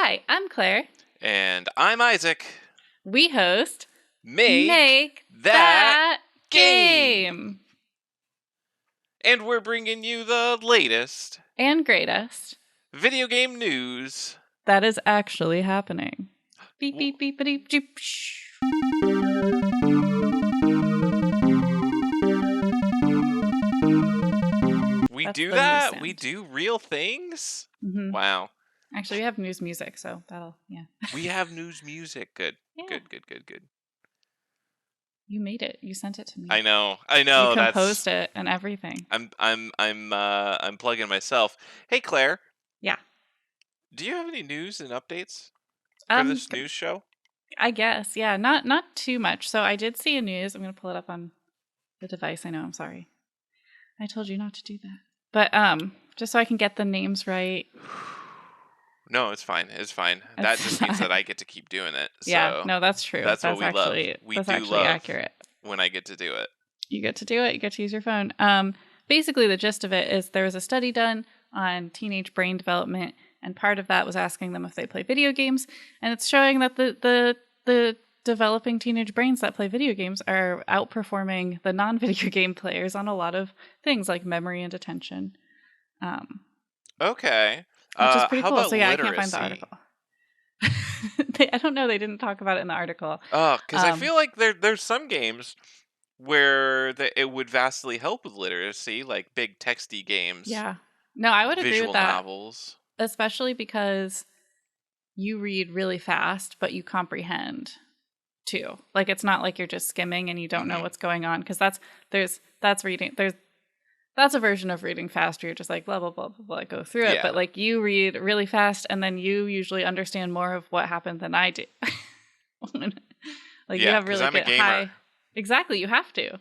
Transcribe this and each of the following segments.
Hi, I'm Claire. And I'm Isaac. We host Make That Game. And we're bringing you the latest And greatest video game news. that is actually happening. Beep, beep, beep, beep, beep. We That's do the that? news We sound. do real things? Mm-hmm. Wow. Actually, we have news music, so that'll, yeah. We have news music. Good. Yeah. Good. You made it. You sent it to me. I know. You composed it and everything. I'm plugging myself. Hey Claire. Yeah. Do you have any news and updates for this news show? I guess, yeah. Not too much. So I did see a news. I'm gonna pull it up on the device. I know, I'm sorry. I told you not to do that. But just so I can get the names right. No, it's fine. That just means that I get to keep doing it. So yeah, no, that's true. That's what we actually, love. That's actually accurate. When I get to do it. You get to do it. You get to use your phone. Basically, the gist of it is there was a study done on teenage brain development, and part of that was asking them if they play video games, and it's showing that the developing teenage brains that play video games are outperforming the non-video game players on a lot of things like memory and attention. Okay. Which is pretty cool. So yeah, literacy? I can't find the article. I don't know. They didn't talk about it in the article. Oh, because I feel like there's some games where it would vastly help with literacy, like big texty games. Yeah. No, I would agree with that. Visual novels. Especially because you read really fast, but you comprehend too. Like it's not like you're just skimming and you don't know what's going on, because that's reading. That's a version of reading fast where you're just like blah blah blah blah blah, go through it. But like you read really fast and then you usually understand more of what happened than I do. You have really good high. Exactly, you have to.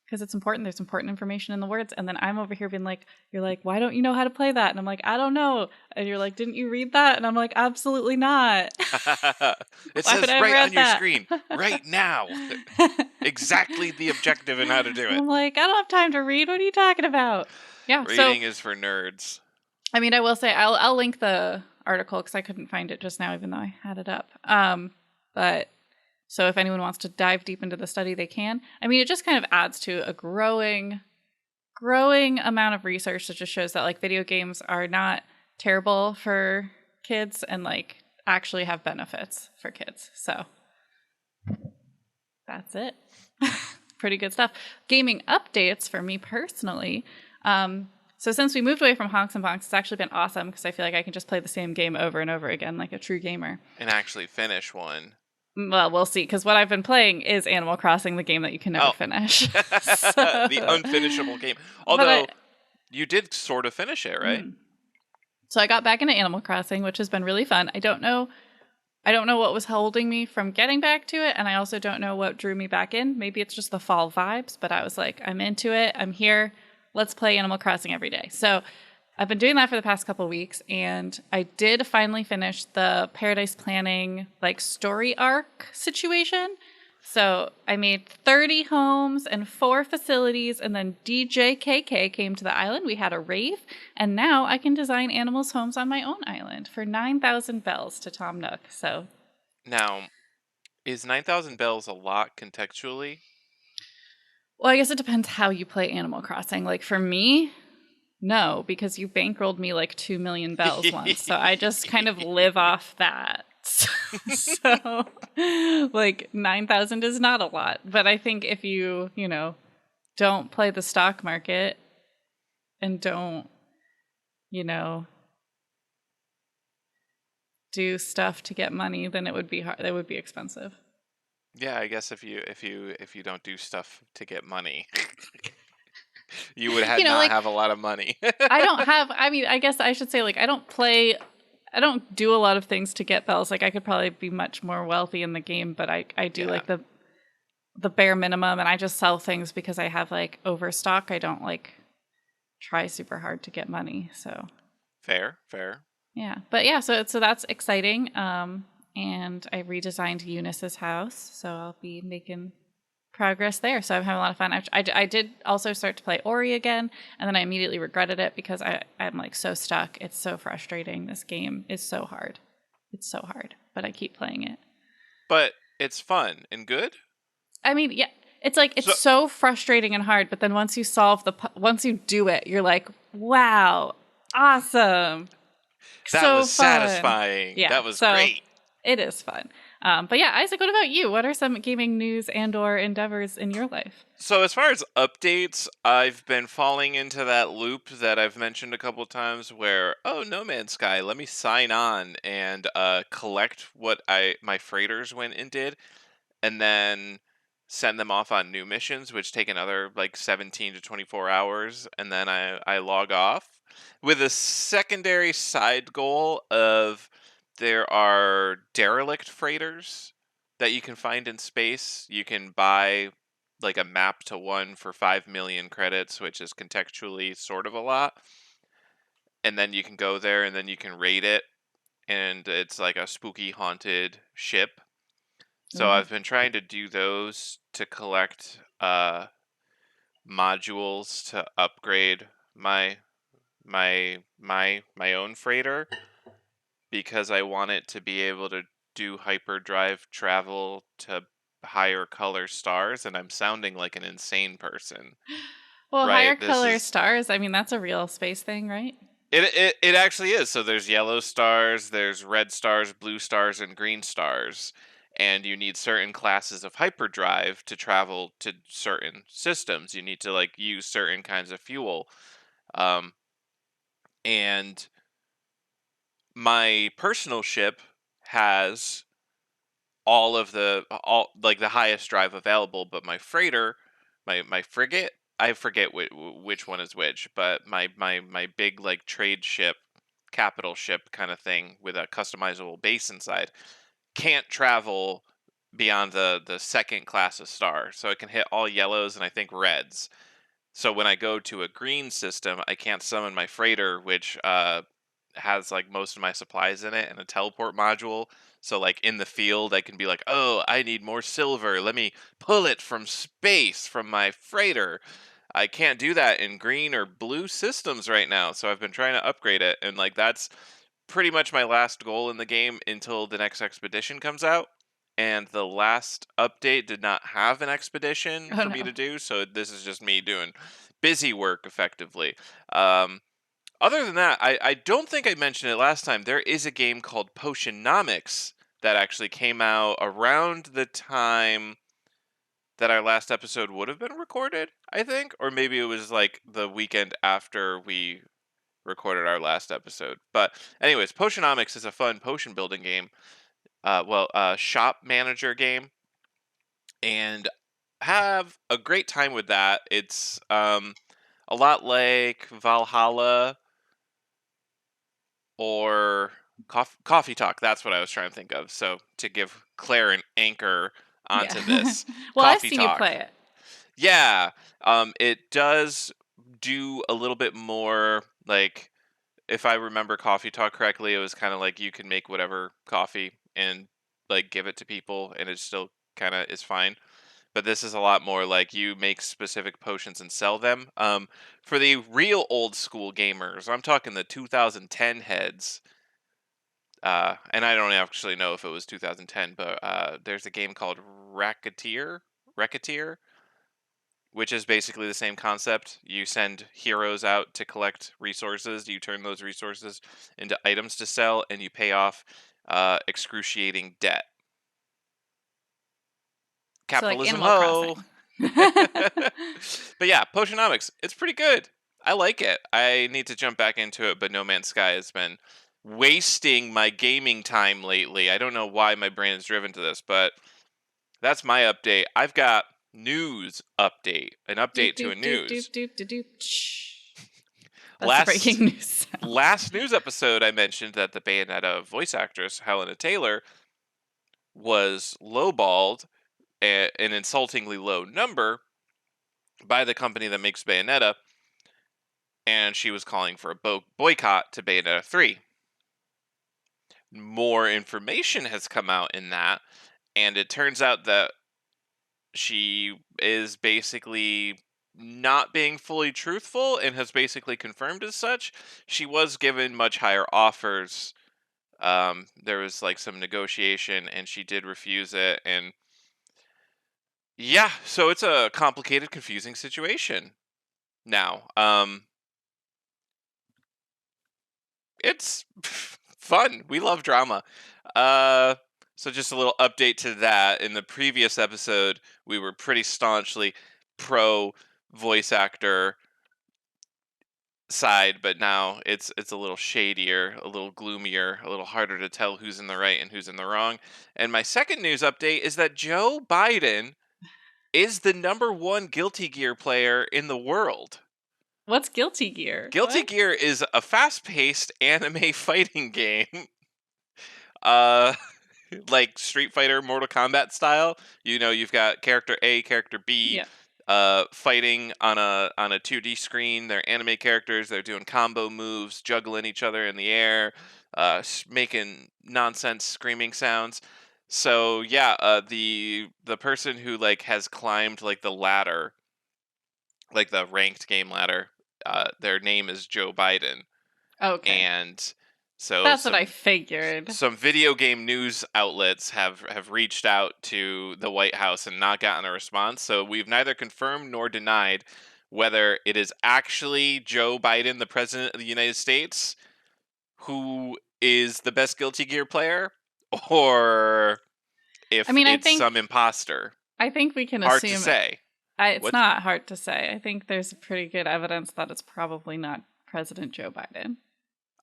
Because it's important. There's important information in the words. And then I'm over here being like, you're like, why don't you know how to play that? And I'm like, I don't know. And you're like, didn't you read that? And I'm like, absolutely not. It says right on your screen, right now. Exactly the objective and how to do it. I'm like, I don't have time to read. What are you talking about? Yeah. Reading is for nerds. I mean, I will say, I'll link the article because I couldn't find it just now, even though I had it up. But so if anyone wants to dive deep into the study, they can. I mean, it just kind of adds to a growing amount of research that just shows that like video games are not terrible for kids and like actually have benefits for kids. So that's it. Pretty good stuff. Gaming updates for me personally. So since we moved away from Honks and Bonks, it's actually been awesome because I feel like I can just play the same game over and over again like a true gamer. And actually finish one. Well, we'll see, because what I've been playing is Animal Crossing, the game that you can never finish. The unfinishable game. Although, you did sort of finish it, right? So I got back into Animal Crossing, which has been really fun. I don't know what was holding me from getting back to it, and I also don't know what drew me back in. Maybe it's just the fall vibes, but I was like, I'm into it. I'm here. Let's play Animal Crossing every day. So I've been doing that for the past couple of weeks, and I did finally finish the Paradise Planning like story arc situation. So I made 30 homes and 4 facilities, and then DJ KK came to the island. We had a rave, and now I can design animals' homes on my own island for 9,000 bells to Tom Nook. So now, is 9,000 bells a lot contextually? Well, I guess it depends how you play Animal Crossing. Like for me, no, because you bankrolled me like 2 million bells once. So I just kind of live off that. So like 9,000 is not a lot. But I think if you, don't play the stock market and don't, do stuff to get money, then it would be hard. It would be expensive. Yeah, I guess if you don't do stuff to get money, you would have a lot of money. I guess I should say I don't do a lot of things to get bells. Like I could probably be much more wealthy in the game, but I do like the bare minimum, and I just sell things because I have like overstock. I don't like try super hard to get money. So fair. Yeah, but yeah, so that's exciting. And I redesigned Eunice's house, so I'll be making progress there. So I'm having a lot of fun. I did also start to play Ori again, and then I immediately regretted it because I'm like so stuck. It's so frustrating. This game is so hard. It's so hard, but I keep playing it. But it's fun and good? I mean, yeah, it's like it's so frustrating and hard, but then once you do it, you're like, wow, awesome. That So was fun. satisfying. Yeah, That was so great. it is fun. But yeah, Isaac, what about you? What are some gaming news and or endeavors in your life? So as far as updates, I've been falling into that loop that I've mentioned a couple times where, oh, No Man's Sky, let me sign on and collect what my freighters went and did, and then send them off on new missions, which take another like 17 to 24 hours, and then I log off with a secondary side goal of there are derelict freighters that you can find in space. You can buy like a map to one for 5 million credits, which is contextually sort of a lot. And then you can go there and then you can raid it. And it's like a spooky haunted ship. So Ooh. I've been trying to do those to collect modules to upgrade my own freighter because I want it to be able to do hyperdrive travel to higher color stars, and I'm sounding like an insane person. Well, higher Right, this color is stars, I mean, that's a real space thing, right? it actually is. So there's yellow stars, there's red stars, blue stars, and green stars. And you need certain classes of hyperdrive to travel to certain systems. You need to like use certain kinds of fuel. Um, and my personal ship has all like the highest drive available, but my freighter, my frigate, I forget which one is which, but my big like trade ship, capital ship kind of thing with a customizable base inside can't travel beyond the second class of star, so it can hit all yellows and I think reds. So when I go to a green system, I can't summon my freighter, which has like most of my supplies in it and a teleport module. So like in the field, I can be like, "Oh, I need more silver. Let me pull it from space from my freighter." I can't do that in green or blue systems right now, so I've been trying to upgrade it, and like that's pretty much my last goal in the game until the next expedition comes out. And the last update did not have an expedition Oh for me no. to do, so this is just me doing busy work effectively. Um, Other than that, I don't think I mentioned it last time. There is a game called Potionomics that actually came out around the time that our last episode would have been recorded, I think. Or maybe it was like the weekend after we recorded our last episode. But anyways, Potionomics is a fun potion building game. Shop manager game, and have a great time with that. It's a lot like Valhalla or Coffee Talk. That's what I was trying to think of. So to give Claire an anchor Yeah. onto this, Well, I've Coffee seen you Talk. play it. Yeah, it does do a little bit more like if I remember Coffee Talk correctly, it was kind of like you can make whatever coffee and like give it to people, and it still kind of is fine. But this is a lot more like you make specific potions and sell them. For the real old school gamers, I'm talking the 2010 heads. And I don't actually know if it was 2010, but there's a game called Racketeer, which is basically the same concept. You send heroes out to collect resources. You turn those resources into items to sell, and you pay off excruciating debt. So like Capitalism, Animal ho! Crossing. But yeah, Potionomics, it's pretty good. I like it. I need to jump back into it, but No Man's Sky has been wasting my gaming time lately. I don't know why my brain is driven to this, but that's my update. I've got news update, an Doop update to a doop doop news. doop doop doop doop. Shh. That's the Last breaking news sound. last news episode, I mentioned that the Bayonetta voice actress Hellena Taylor was lowballed an insultingly low number by the company that makes Bayonetta, and she was calling for a boycott to Bayonetta 3. More information has come out in that, and it turns out that she is basically not being fully truthful and has basically confirmed as such. She was given much higher offers There was like some negotiation, and she did refuse it, and yeah, so it's a complicated, confusing situation now. It's fun. We love drama. Uh, so just a little update to that. In the previous episode, we were pretty staunchly pro voice actor side, but now it's a little shadier, a little gloomier, a little harder to tell who's in the right and who's in the wrong. And my second news update is that Joe Biden is the number one Guilty Gear player in the world. What's Guilty Gear? Guilty What? Gear is a fast-paced anime fighting game. Uh like Street Fighter, Mortal Kombat style. You know, you've got character A, character B, Yeah. fighting on a 2D screen. They're anime characters. They're doing combo moves, juggling each other in the air, making nonsense screaming sounds. So yeah, the person who like has climbed like the ladder, like the ranked game ladder, their name is Joe Biden, Okay. and so That's what I figured. some video game news outlets have reached out to the White House and not gotten a response. So we've neither confirmed nor denied whether it is actually Joe Biden, the president of the United States, who is the best Guilty Gear player, or I if mean, it's some imposter. I think we can Hard to assume say. it's What not hard to say. I think there's pretty good evidence that it's probably not President Joe Biden.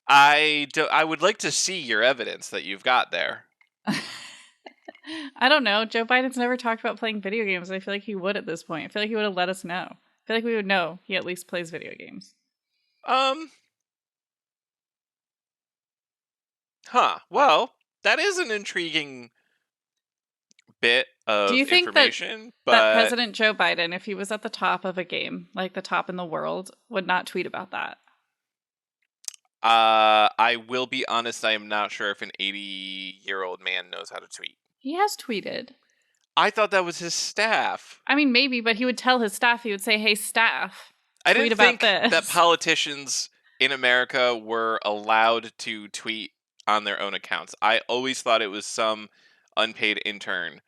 I would like to see your evidence that you've got there. I don't know. Joe Biden's never talked about playing video games. I feel like he would at this point. I feel like he would have let us know. I feel like we would know he at least plays video games. Well, that is an intriguing bit Do of you think that information, that but President Joe Biden, if he was at the top of a game, like the top in the world, would not tweet about that? I will be honest, I am not sure if an 80-year-old man knows how to tweet. He has tweeted. I thought that was his staff. I mean, maybe, but he would tell his staff, he would say, "Hey, staff, I tweet didn't about think that this." politicians in America were allowed to tweet on their own accounts. I always thought it was some unpaid intern.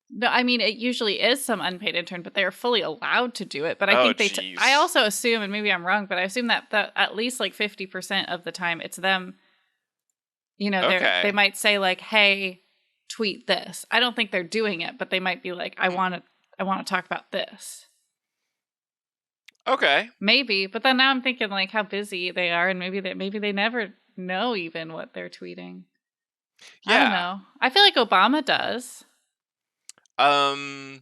No, I mean, it usually is some unpaid intern, but they are fully allowed to do it. But I Oh, think jeez. I also assume, and maybe I'm wrong, but I assume that at least like 50% of the time it's them, you know, Okay. they might say like, "Hey, tweet this." I don't think they're doing it, but they might be like, I want to talk about this." Okay. Maybe, but then now I'm thinking like how busy they are, and maybe they never know even what they're tweeting. Yeah. I don't know. I feel like Obama does. Was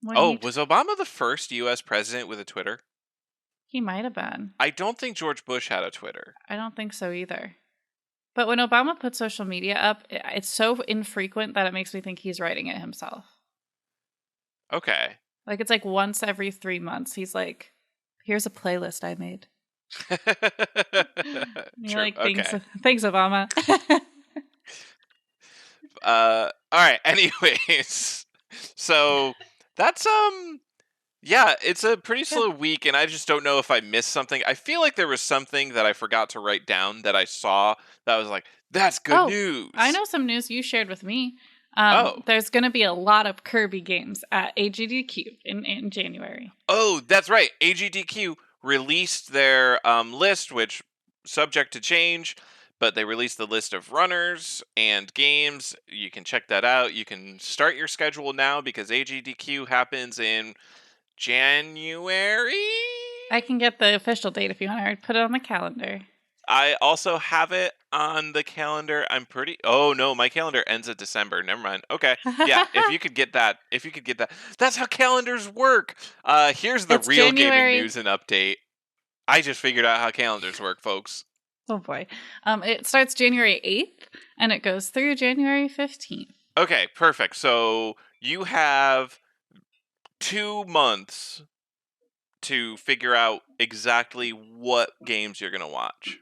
Obama the first U.S. president with a Twitter? He might have been. I don't think George Bush had a Twitter. I don't think so either. But when Obama puts social media up, it's so infrequent that it makes me think he's writing it himself. Okay. Like it's like once every 3 months, he's like, "Here's a playlist I made." You're like, thanks, Obama. All right. Anyways, so that's yeah, it's a pretty slow week, and I just don't know if I missed something. I feel like there was something that I forgot to write down that I saw that was like, that's good news. I know some news you shared with me. There's going to be a lot of Kirby games at AGDQ in January. Oh, that's right. AGDQ released their list, which subject to change, but they released the list of runners and games. You can check that out. You can start your schedule now because AGDQ happens in January. I can get the official date if you want to put it on the calendar. I also have it on the calendar. Oh no, my calendar ends at December. Never mind. Okay. Yeah, if you could get that. That's how calendars work. Here's the real gaming news and update. I just figured out how calendars work, folks. Oh boy. It starts January 8th and it goes through January 15th. Okay, perfect. So you have 2 months to figure out exactly what games you're going to watch.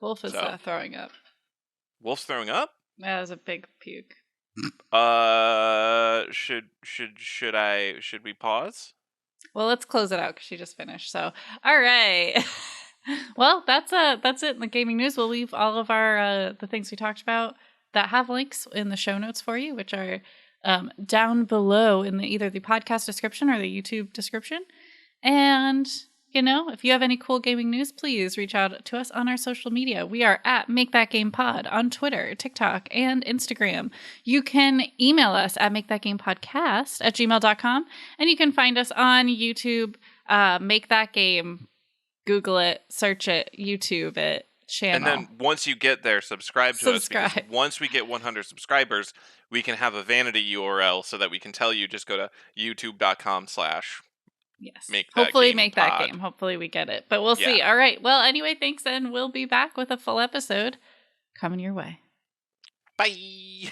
Wolf is throwing up. Wolf's throwing up? That was a big puke. Should we pause? Well, let's close it out because she just finished. So, all right. Well, that's it in the gaming news. We'll leave all of our the things we talked about that have links in the show notes for you, which are down below in either the podcast description or the YouTube description. And if you have any cool gaming news, please reach out to us on our social media. We are at Make That Game Pod on Twitter, TikTok, and Instagram. You can email us at makethatgamepodcast@gmail.com, and you can find us on YouTube. Make That Game. Google it, search it, YouTube it, channel. And then once you get there, subscribe to us, because once we get 100 subscribers, we can have a vanity URL so that we can tell you just go to youtube.com/ Yes. Make Hopefully that make pod. that game. Hopefully we get it. But we'll see. All right. Well, anyway, thanks, and we'll be back with a full episode coming your way. Bye.